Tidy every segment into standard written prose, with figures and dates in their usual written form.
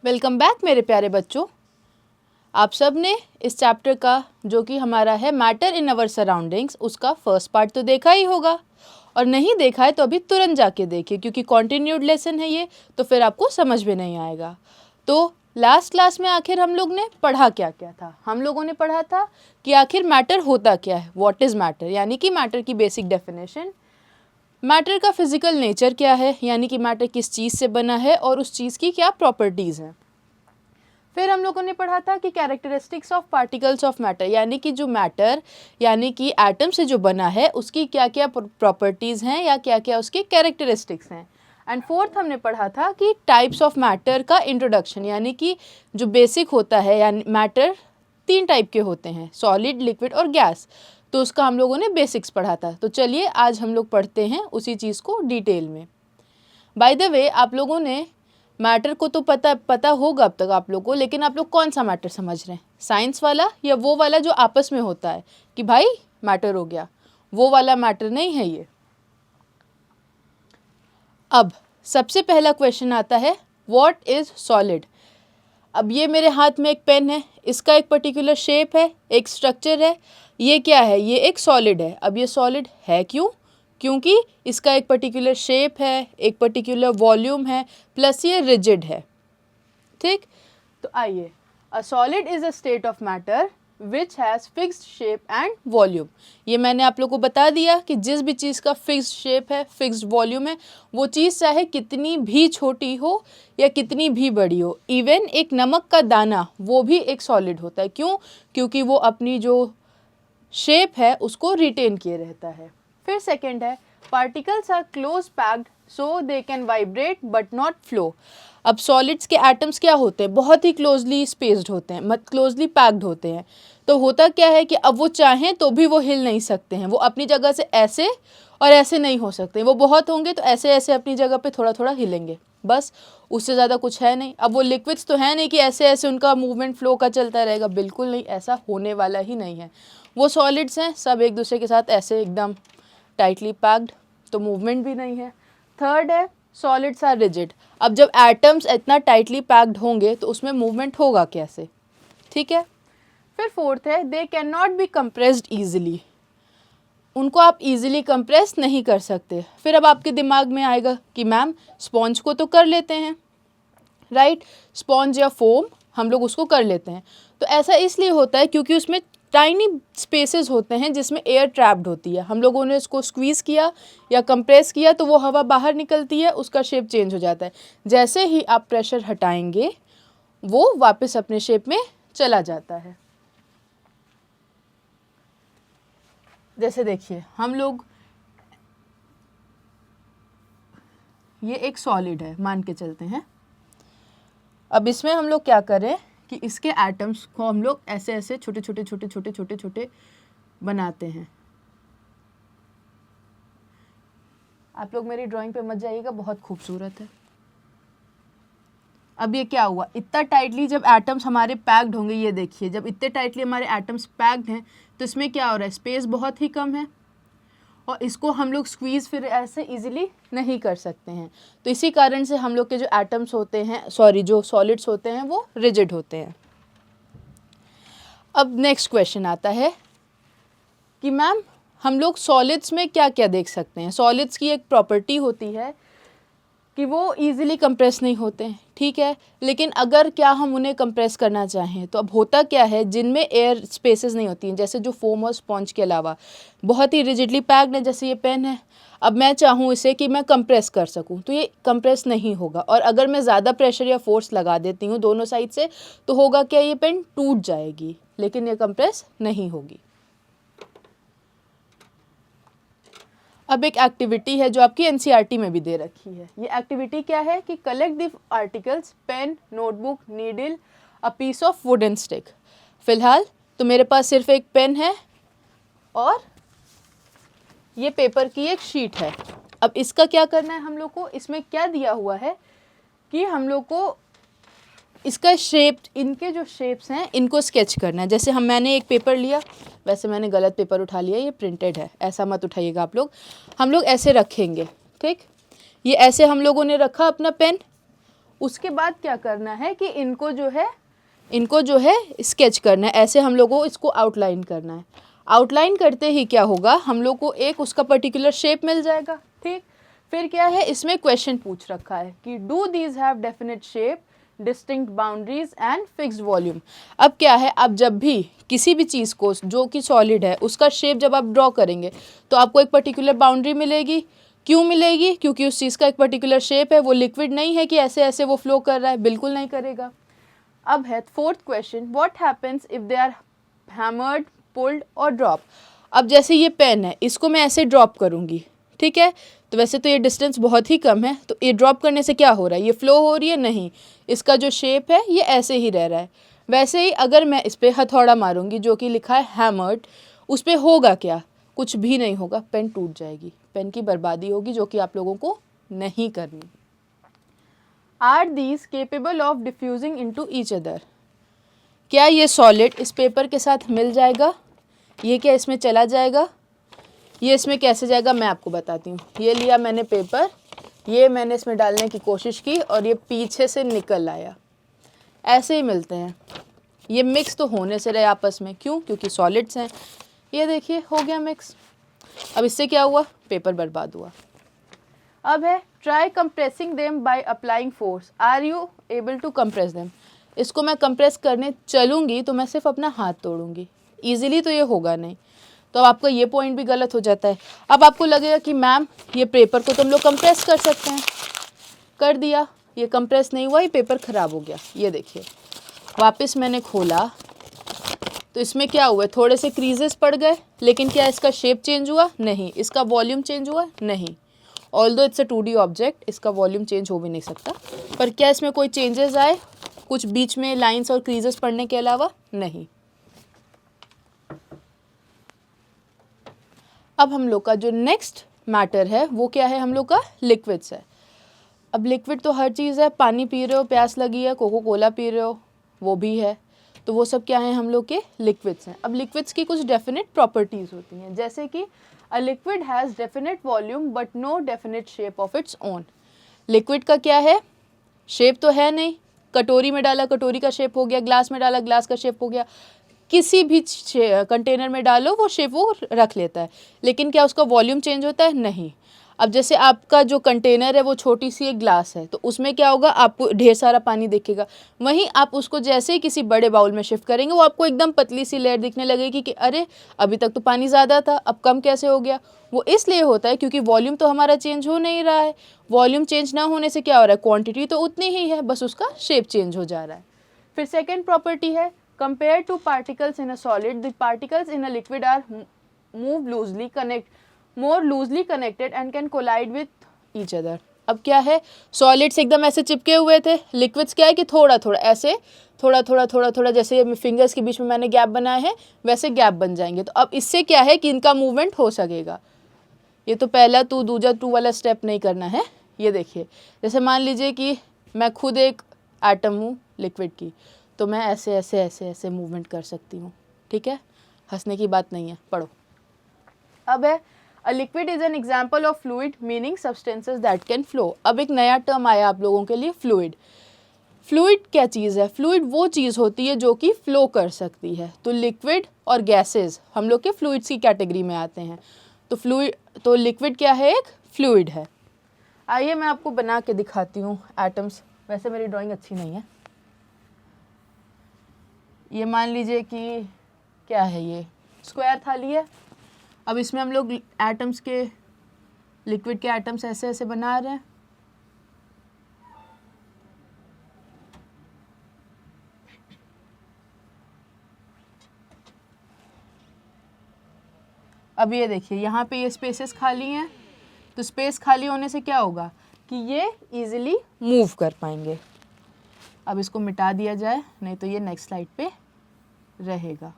Welcome back मेरे प्यारे बच्चों। आप सब ने इस चैप्टर का जो कि हमारा है मैटर इन अवर सराउंडिंग्स उसका फर्स्ट पार्ट तो देखा ही होगा, और नहीं देखा है तो अभी तुरंत जाके देखिए क्योंकि कॉन्टिन्यूड लेसन है ये, तो फिर आपको समझ में नहीं आएगा। तो लास्ट क्लास में आखिर हम लोग ने पढ़ा क्या क्या था? हम लोगों ने पढ़ा था कि आखिर मैटर होता क्या है, व्हाट इज़ मैटर, यानी कि मैटर की बेसिक डेफिनेशन, मैटर का फिजिकल नेचर क्या है, यानी कि मैटर किस चीज़ से बना है और उस चीज़ की क्या प्रॉपर्टीज़ हैं। फिर हम लोगों ने पढ़ा था कि characteristics of particles of matter, यानी कि जो मैटर यानी कि एटम से जो बना है उसकी क्या क्या प्रॉपर्टीज़ हैं या क्या क्या उसकी कैरेक्टरिस्टिक्स हैं। एंड फोर्थ हमने पढ़ा था कि टाइप्स ऑफ मैटर का इंट्रोडक्शन, यानी कि जो बेसिक होता है, यानी मैटर 3 टाइप के होते हैं, सॉलिड, लिक्विड और गैस, तो उसका हम लोगों ने बेसिक्स पढ़ा था। तो चलिए आज हम लोग पढ़ते हैं उसी चीज़ को डिटेल में। बाय द वे, आप लोगों ने मैटर को तो पता होगा अब तक आप लोग को, लेकिन आप लोग कौन सा मैटर समझ रहे हैं, साइंस वाला या वो वाला जो आपस में होता है कि भाई मैटर हो गया, वो वाला मैटर नहीं है ये। अब सबसे पहला क्वेश्चन आता है, व्हाट इज़ सॉलिड। अब ये मेरे हाथ में एक पेन है, इसका एक पर्टिकुलर शेप है, एक स्ट्रक्चर है, ये क्या है, ये एक सॉलिड है। अब ये सॉलिड है क्यों? क्योंकि इसका एक पर्टिकुलर शेप है, एक पर्टिकुलर वॉल्यूम है, प्लस ये रिजिड है। ठीक, तो आइए, a solid is a state of matter which has fixed shape and volume. ये मैंने आप लोग को बता दिया कि जिस भी चीज़ का फिक्स्ड शेप है, फिक्स्ड वॉल्यूम है, वो चीज़ चाहे कितनी भी छोटी हो या कितनी भी बड़ी हो, इवन एक नमक का दाना वो भी एक सॉलिड होता है। क्यों? क्योंकि वो अपनी जो शेप है उसको रिटेन किए रहता है। फिर सेकेंड है, particles are close packed so they can vibrate but not flow. अब सॉलिड्स के एटम्स क्या होते हैं, बहुत ही क्लोजली स्पेस्ड होते हैं, क्लोजली पैक्ड होते हैं। तो होता क्या है कि अब वो चाहें तो भी वो हिल नहीं सकते हैं, वो अपनी जगह से ऐसे और ऐसे नहीं हो सकते। वो बहुत होंगे तो ऐसे ऐसे अपनी जगह पे थोड़ा थोड़ा हिलेंगे, बस, उससे ज़्यादा कुछ है नहीं। अब वो लिक्विड्स तो है नहीं कि ऐसे ऐसे उनका मूवमेंट फ्लो का चलता रहेगा, बिल्कुल नहीं, ऐसा होने वाला ही नहीं है। वो सॉलिड्स हैं, सब एक दूसरे के साथ ऐसे एकदम टाइटली पैक्ड, तो मूवमेंट भी नहीं है। थर्ड है, सॉलिड्स आर रिजिड। अब जब एटम्स इतना टाइटली पैक्ड होंगे तो उसमें मूवमेंट होगा कैसे, ठीक है। फिर फोर्थ है, they can not be compressed easily, उनको आप इजीली कंप्रेस नहीं कर सकते। फिर अब आपके दिमाग में आएगा कि मैम स्पॉन्ज को तो कर लेते हैं, राइट, स्पॉन्ज या फोम हम लोग उसको कर लेते हैं। तो ऐसा इसलिए होता है क्योंकि उसमें टाइनी स्पेसेस होते हैं जिसमें एयर ट्रैप्ड होती है। हम लोगों ने इसको स्क्वीज़ किया या कंप्रेस किया तो वो हवा बाहर निकलती है, उसका शेप चेंज हो जाता है। जैसे ही आप प्रेशर हटाएंगे वो वापस अपने शेप में चला जाता है। जैसे देखिए, हम लोग, ये एक सॉलिड है मान के चलते हैं। अब इसमें हम लोग क्या करें कि इसके एटम्स को हम लोग ऐसे ऐसे छोटे छोटे छोटे छोटे छोटे छोटे बनाते हैं। आप लोग मेरी ड्राइंग पे मत जाइएगा, बहुत खूबसूरत है। अब ये क्या हुआ, इतना टाइटली जब एटम्स हमारे पैक्ड होंगे, ये देखिए जब इतने टाइटली हमारे एटम्स पैक्ड हैं तो इसमें क्या हो रहा है, स्पेस बहुत ही कम है और इसको हम लोग स्क्वीज़ फिर ऐसे इजीली नहीं कर सकते हैं। तो इसी कारण से हम लोग के जो एटम्स होते हैं, जो सॉलिड्स होते हैं वो रिजिड होते हैं। अब नेक्स्ट क्वेश्चन आता है कि मैम हम लोग सॉलिड्स में क्या क्या देख सकते हैं। सॉलिड्स की एक प्रॉपर्टी होती है कि वो इजीली कंप्रेस नहीं होते हैं, ठीक है, लेकिन अगर क्या हम उन्हें कंप्रेस करना चाहें तो अब होता क्या है, जिनमें एयर स्पेसेस नहीं होती हैं, जैसे जो फोम और स्पॉन्ज के अलावा बहुत ही रिजिडली पैक्ड है, जैसे ये पेन है। अब मैं चाहूँ इसे कि मैं कंप्रेस कर सकूँ तो ये कंप्रेस नहीं होगा, और अगर मैं ज़्यादा प्रेशर या फोर्स लगा देती हूँ दोनों साइड से तो होगा क्या, ये पेन टूट जाएगी, लेकिन ये कंप्रेस नहीं होगी। अब एक एक्टिविटी है जो आपकी एनसीईआरटी में भी दे रखी है। ये एक्टिविटी क्या है कि collect the articles pen, notebook, needle, a piece of wood and stick. फिलहाल तो मेरे पास सिर्फ एक पेन है और ये पेपर की एक शीट है। अब इसका क्या करना है हम लोग को, इसमें क्या दिया हुआ है कि हम लोग को इसका शेप, इनके जो शेप्स हैं इनको स्केच करना है। जैसे मैंने एक पेपर लिया, वैसे मैंने गलत पेपर उठा लिया, ये प्रिंटेड है, ऐसा मत उठाइएगा आप लोग। हम लोग ऐसे रखेंगे, ठीक, ये ऐसे हम लोगों ने रखा अपना पेन, उसके बाद क्या करना है कि इनको जो है स्केच करना है, ऐसे हम लोगों को इसको आउटलाइन करना है। आउटलाइन करते ही क्या होगा, हम लोग को एक उसका पर्टिकुलर शेप मिल जाएगा। ठीक, फिर क्या है, इसमें क्वेश्चन पूछ रखा है कि do these have definite shape, distinct boundaries and fixed volume. अब क्या है, आप जब भी किसी भी चीज़ को जो कि सॉलिड है उसका शेप जब आप ड्रॉ करेंगे तो आपको एक पर्टिकुलर बाउंड्री मिलेगी। क्यों मिलेगी? क्योंकि उस चीज़ का एक पर्टिकुलर शेप है, वो लिक्विड नहीं है कि ऐसे ऐसे वो फ्लो कर रहा है, बिल्कुल नहीं करेगा। अब है fourth question, what happens if they are hammered, pulled और ड्रॉप। अब जैसे ये पेन है, इसको मैं ऐसे ड्रॉप करूँगी, ठीक है, तो वैसे तो ये डिस्टेंस बहुत ही कम है, तो ये ड्रॉप करने से क्या हो रहा है, ये फ्लो हो रही है नहीं, इसका जो शेप है ये ऐसे ही रह रहा है। वैसे ही अगर मैं इस पर हथौड़ा मारूंगी जो कि लिखा है हैमर्ड, उस पर होगा क्या, कुछ भी नहीं होगा, पेन टूट जाएगी, पेन की बर्बादी होगी, जो कि आप लोगों को नहीं करनी। Are these capable of diffusing into each other. क्या ये सॉलिड इस पेपर के साथ मिल जाएगा, ये क्या इसमें चला जाएगा, ये इसमें कैसे जाएगा मैं आपको बताती हूँ। ये लिया मैंने पेपर, ये मैंने इसमें डालने की कोशिश की और ये पीछे से निकल आया, ऐसे ही मिलते हैं। ये मिक्स तो होने से रहे आपस में, क्यों? क्योंकि सॉलिड्स हैं। ये देखिए हो गया मिक्स। अब इससे क्या हुआ, पेपर बर्बाद हुआ। अब है try compressing them by applying force, are you able to compress them. इसको मैं कंप्रेस करने चलूँगी तो मैं सिर्फ अपना हाथ तोड़ूंगी, ईजिली तो ये होगा नहीं, तो आपका ये पॉइंट भी गलत हो जाता है। अब आपको लगेगा कि मैम ये पेपर को तो हम लोग कंप्रेस कर सकते हैं, कर दिया, ये कंप्रेस नहीं हुआ, ये पेपर ख़राब हो गया। ये देखिए वापस मैंने खोला तो इसमें क्या हुआ, थोड़े से क्रीजेस पड़ गए, लेकिन क्या इसका शेप चेंज हुआ? नहीं। इसका वॉल्यूम चेंज हुआ? नहीं। Although it's a 2D object, इसका वॉल्यूम चेंज हो भी नहीं सकता, पर क्या इसमें कोई चेंजेस आए कुछ बीच में लाइंस और क्रीजेस पड़ने के अलावा? नहीं। अब हम लोग का जो नेक्स्ट मैटर है वो क्या है, हम लोग का लिक्विड्स है। अब लिक्विड तो हर चीज़ है, पानी पी रहे हो, प्यास लगी है, कोको कोला पी रहे हो, वो भी है, तो वो सब क्या है, हम लोग के लिक्विड्स हैं। अब लिक्विड्स की कुछ डेफिनेट प्रॉपर्टीज़ होती हैं, जैसे कि a liquid has definite volume but no definite shape of its own. Liquid का क्या है, शेप तो है नहीं, कटोरी में डाला कटोरी का शेप हो गया, ग्लास में डाला ग्लास का शेप हो गया, किसी भी कंटेनर में डालो वो शेप वो रख लेता है, लेकिन क्या उसका वॉल्यूम चेंज होता है? नहीं। अब जैसे आपका जो कंटेनर है वो छोटी सी एक ग्लास है, तो उसमें क्या होगा, आपको ढेर सारा पानी दिखेगा, वहीं आप उसको जैसे ही किसी बड़े बाउल में शिफ्ट करेंगे वो आपको एकदम पतली सी लेयर दिखने लगेगी कि अरे अभी तक तो पानी ज़्यादा था, अब कम कैसे हो गया। वो इसलिए होता है क्योंकि वॉल्यूम तो हमारा चेंज हो नहीं रहा है। वॉल्यूम चेंज ना होने से क्या हो रहा है, क्वांटिटी तो उतनी ही है, बस उसका शेप चेंज हो जा रहा है। फिर सेकेंड प्रॉपर्टी है, compared to particles in a solid, the particles in a liquid are more loosely connected and can collide with each other. अब क्या है, सॉलिड्स एकदम ऐसे चिपके हुए थे, लिक्विड्स क्या है कि थोड़ा थोड़ा ऐसे थोड़ा जैसे फिंगर्स के बीच में मैंने गैप बनाए हैं वैसे गैप बन जाएंगे। तो अब इससे क्या है कि इनका मूवमेंट हो सकेगा। ये तो पहला टू दूजा टू वाला स्टेप नहीं करना है। ये देखिए, जैसे मान लीजिए कि मैं खुद एक एटम हूँ लिक्विड की, तो मैं ऐसे ऐसे ऐसे ऐसे मूवमेंट कर सकती हूँ, ठीक है, हंसने की बात नहीं है, पढ़ो। अब है a liquid is an example of fluid meaning substances that can flow. अब एक नया टर्म आया आप लोगों के लिए, फ्लूइड। फ्लूइड क्या चीज़ है, फ्लूइड वो चीज़ होती है जो कि फ्लो कर सकती है। तो लिक्विड और गैसेज हम लोग के फ्लूइड्स की कैटेगरी में आते हैं। तो लिक्विड क्या है, एक फ्लूइड है। आइए मैं आपको बना के दिखाती हूँ एटम्स। वैसे मेरी ड्राइंग अच्छी नहीं है। ये मान लीजिए कि क्या है, ये स्क्वायर थाली है। अब इसमें हम लोग एटम्स के, लिक्विड के एटम्स ऐसे ऐसे बना रहे हैं। अब ये देखिए यहाँ पे ये स्पेसेस खाली हैं, तो स्पेस खाली होने से क्या होगा कि ये इजीली मूव कर पाएंगे। अब इसको मिटा दिया जाए, नहीं तो ये नेक्स्ट स्लाइड पे रहेगा।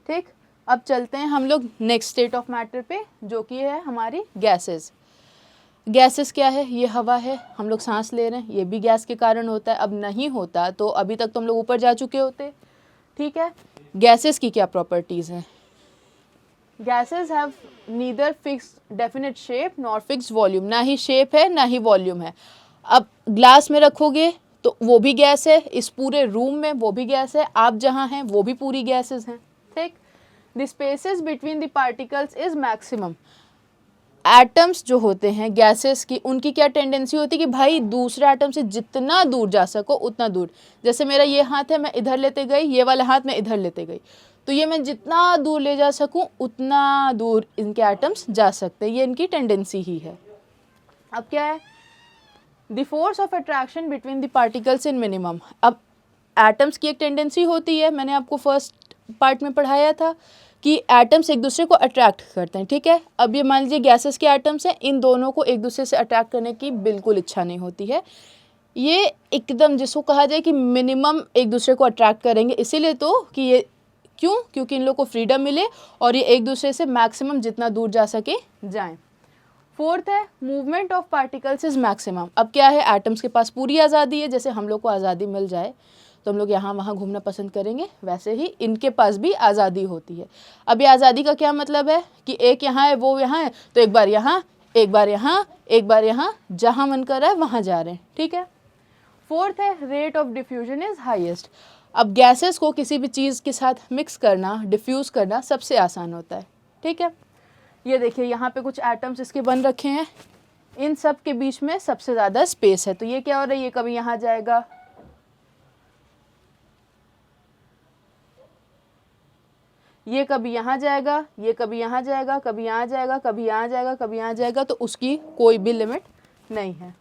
ठीक, अब चलते हैं हम लोग नेक्स्ट स्टेट ऑफ मैटर पे, जो कि है हमारी गैसेस। गैसेस क्या है, ये हवा है, हम लोग सांस ले रहे हैं, ये भी गैस के कारण होता है। अब नहीं होता तो अभी तक तो हम लोग ऊपर जा चुके होते, ठीक है। गैसेस की क्या प्रॉपर्टीज़ हैं, gases have neither fixed definite shape nor fixed volume. ना ही शेप है ना ही वॉल्यूम है। अब ग्लास में रखोगे तो वो भी गैस है, इस पूरे रूम में वो भी गैस है, आप जहाँ हैं वो भी पूरी गैसेस हैं, ठीक। The spaces between the particles is maximum. Atoms जो होते हैं गैसेस की, उनकी क्या टेंडेंसी होती है कि भाई दूसरे एटम से जितना दूर जा सको उतना दूर। जैसे मेरा ये हाथ है, मैं इधर लेते गई, ये वाला हाथ मैं इधर लेते गई, तो ये मैं जितना दूर ले जा सकूं उतना दूर इनके एटम्स जा सकते हैं, ये इनकी टेंडेंसी ही है। अब क्या है, the force of attraction between the particles in minimum. अब एटम्स की एक टेंडेंसी होती है, मैंने आपको फर्स्ट पार्ट में पढ़ाया था कि एटम्स एक दूसरे को अट्रैक्ट करते हैं, ठीक है। अब ये मान लीजिए गैसेस के एटम्स हैं, इन दोनों को एक दूसरे से अट्रैक्ट करने की बिल्कुल इच्छा नहीं होती है, ये एकदम जिसको कहा जाए कि मिनिमम एक दूसरे को अट्रैक्ट करेंगे, इसीलिए तो कि ये क्यों, क्योंकि इन लोग को फ्रीडम मिले और ये एक दूसरे से मैक्सिमम जितना दूर जा सके जाएं। फोर्थ है movement of particles is maximum. अब क्या है, एटम्स के पास पूरी आज़ादी है, जैसे हम लोग को आज़ादी मिल जाए तो हम लोग यहाँ वहाँ घूमना पसंद करेंगे, वैसे ही इनके पास भी आज़ादी होती है। अब ये आज़ादी का क्या मतलब है कि एक यहाँ है वो यहाँ है, तो एक बार यहाँ एक बार यहाँ एक बार यहाँ, जहाँ मन कर रहा है वहाँ जा रहे हैं, ठीक है। फोर्थ है rate of diffusion is highest. अब गैसेस को किसी भी चीज़ के साथ मिक्स करना, डिफ्यूज़ करना सबसे आसान होता है, ठीक है। ये देखिए यहाँ पे कुछ एटम्स इसके बन रखे हैं, इन सब के बीच में सबसे ज़्यादा स्पेस है, तो ये क्या हो रहा है, ये कभी यहाँ जाएगा, ये कभी यहाँ जाएगा, ये कभी यहाँ जाएगा, कभी यहाँ जाएगा, कभी यहाँ जाएगा, कभी यहाँ जाएगा, तो उसकी कोई भी लिमिट नहीं है।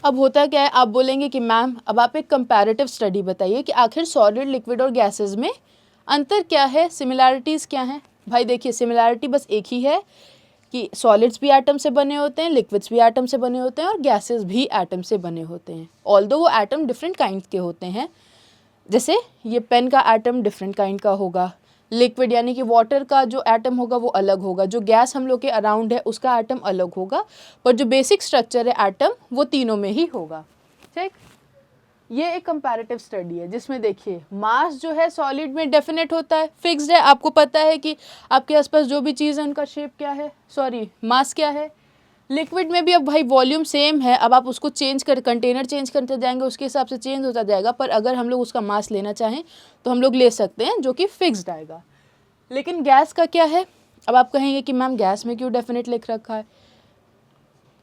अब होता क्या है, आप बोलेंगे कि मैम अब आप एक कंपैरेटिव स्टडी बताइए कि आखिर सॉलिड, लिक्विड और गैसेस में अंतर क्या है, सिमिलैरिटीज़ क्या हैं। भाई देखिए सिमिलैरिटी बस एक ही है कि सॉलिड्स भी एटम से बने होते हैं, लिक्विड्स भी एटम से बने होते हैं और गैसेस भी एटम से बने होते हैं, ऑल्दो वो एटम डिफरेंट काइंड के होते हैं। जैसे ये पेन का एटम डिफरेंट काइंड का होगा, लिक्विड यानी कि वाटर का जो एटम होगा वो अलग होगा, जो गैस हम लोग के अराउंड है उसका एटम अलग होगा, पर जो बेसिक स्ट्रक्चर है एटम वो तीनों में ही होगा, ठीक। ये एक कंपैरेटिव स्टडी है जिसमें देखिए मास जो है सॉलिड में डेफिनेट होता है, फिक्स्ड है, आपको पता है कि आपके आसपास जो भी चीज़ है उनका शेप क्या है, मास क्या है। लिक्विड में भी अब भाई वॉल्यूम सेम है, अब आप उसको चेंज कर, कंटेनर चेंज करते जाएंगे उसके हिसाब से चेंज होता जाएगा, पर अगर हम लोग उसका मास लेना चाहें तो हम लोग ले सकते हैं जो कि फिक्स्ड आएगा। लेकिन गैस का क्या है, अब आप कहेंगे कि मैम गैस में क्यों डेफिनेट लिख रखा है।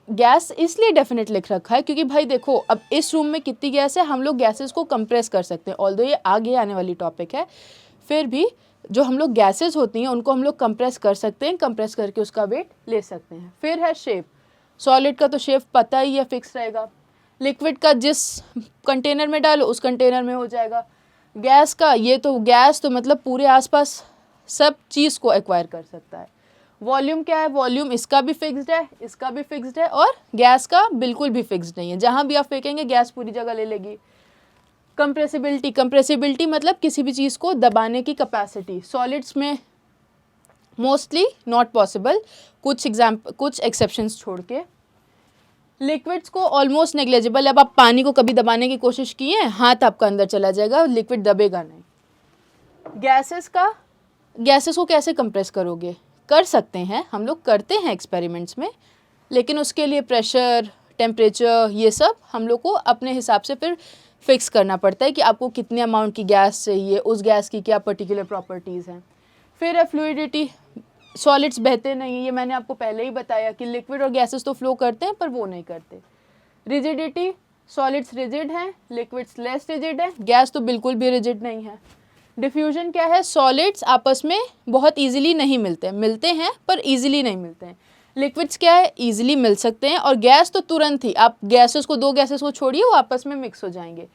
गैस इसलिए डेफिनेट लिख रखा है क्योंकि भाई देखो अब इस रूम में कितनी गैस है, हम लोग गैसेस को कंप्रेस कर सकते हैं, ऑल्दो ये आगे आने वाली टॉपिक है, फिर भी जो हम लोग गैसेस होती हैं उनको हम लोग कंप्रेस कर सकते हैं, कंप्रेस करके उसका वेट ले सकते हैं। फिर है शेप, सॉलिड का तो शेप पता ही है, फिक्स रहेगा। लिक्विड का जिस कंटेनर में डालो उस कंटेनर में हो जाएगा। गैस का ये तो गैस तो मतलब पूरे आसपास सब चीज़ को एक्वायर कर सकता है। वॉल्यूम क्या है, वॉल्यूम इसका भी फिक्स्ड है, इसका भी फिक्स्ड है, और गैस का बिल्कुल भी फिक्स्ड नहीं है, जहाँ भी आप फेंकेंगे गैस पूरी जगह ले लेगी। कंप्रेसिबिलिटी, कंप्रेसिबिलिटी मतलब किसी भी चीज़ को दबाने की कैपेसिटी, सॉलिड्स में मोस्टली नॉट पॉसिबल, कुछ एक्सेप्शंस छोड़ के। लिक्विड्स को ऑलमोस्ट नेग्लेजिबल। अब आप पानी को कभी दबाने की कोशिश किए हैं, हाथ आपका अंदर चला जाएगा, लिक्विड दबेगा नहीं। गैसेस को कैसे कंप्रेस करोगे, कर सकते हैं, हम लोग करते हैं एक्सपेरिमेंट्स में, लेकिन उसके लिए प्रेशर, टेम्परेचर, ये सब हम लोग को अपने हिसाब से फिर फिक्स करना पड़ता है कि आपको कितने अमाउंट की गैस चाहिए, उस गैस की क्या पर्टिकुलर प्रॉपर्टीज़ हैं। फिर है फ्लूइडिटी, सॉलिड्स बहते नहीं, ये मैंने आपको पहले ही बताया कि लिक्विड और गैसेस तो फ्लो करते हैं पर वो नहीं करते। रिजिडिटी, सॉलिड्स रिजिड हैं, लिक्विड्स लेस रिजिड हैं, गैस तो बिल्कुल भी रिजिड नहीं है। डिफ्यूजन क्या है, सॉलिड्स आपस में बहुत ईजिली नहीं मिलते हैं पर ईजिली नहीं मिलते हैं। लिक्विड्स क्या है, ईजिली मिल सकते हैं, और गैस तो तुरंत ही, आप गैसेस को, दो गैसेस को छोड़िए वो आपस में मिक्स हो जाएंगे।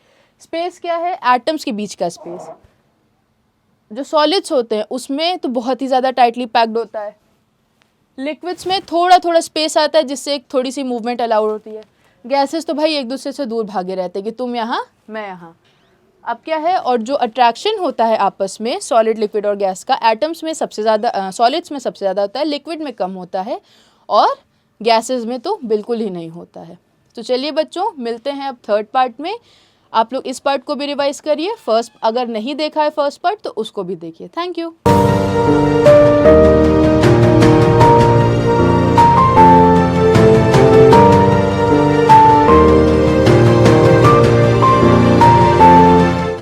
स्पेस क्या है, एटम्स के बीच का स्पेस। जो सॉलिड्स होते हैं उसमें तो बहुत ही ज़्यादा टाइटली पैक्ड होता है, लिक्विड्स में थोड़ा थोड़ा स्पेस आता है जिससे एक थोड़ी सी मूवमेंट अलाउड होती है। गैसेस तो भाई एक दूसरे से दूर भागे रहते हैं कि तुम यहाँ मैं यहाँ। अब क्या है, और जो अट्रैक्शन होता है आपस में सॉलिड, लिक्विड और गैस का, एटम्स में सबसे ज़्यादा, सॉलिड्स में सबसे ज़्यादा होता है, लिक्विड में कम होता है, और गैसेस में तो बिल्कुल ही नहीं होता है। तो चलिए बच्चों, मिलते हैं अब थर्ड पार्ट में। आप लोग इस पार्ट को भी रिवाइज करिए, फर्स्ट अगर नहीं देखा है फर्स्ट पार्ट तो उसको भी देखिए। Thank you.